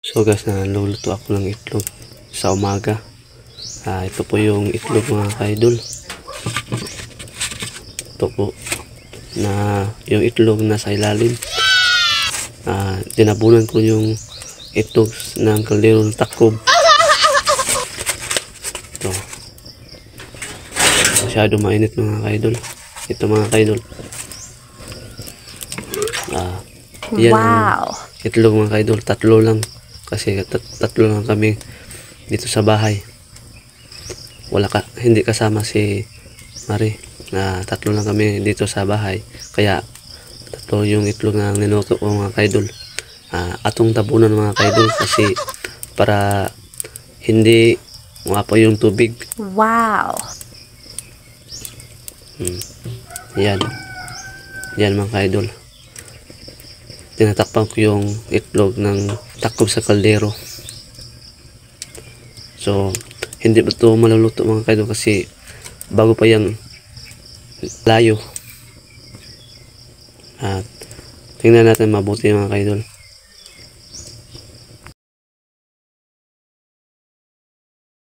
So guys, naluluto ako ng itlog sa umaga. Ito po yung itlog mga kaidol. Ito po na yung itlog na sa ilalim. Dinabunan ko yung itlog ng kaldero ng takob. Ito. Masyado mainit mga kaidol. Ito mga kaidol. Yan wow. Itlog mga kaidol, tatlo lang. Kasi tatlo lang kami dito sa bahay. Hindi kasama si Marie. Tatlo lang kami dito sa bahay. Kaya tatlo yung itlog na niluto ko mga kaidol. Atong tabunan mga kaidol kasi para hindi mapo yung tubig. Wow. Yan mga kaidol. Tinatakpan ko yung itlog ng takob sa kaldero. So hindi ba ito maluluto mga kaidol kasi bago pa yung layo. Tingnan natin mabuti mga kaidol.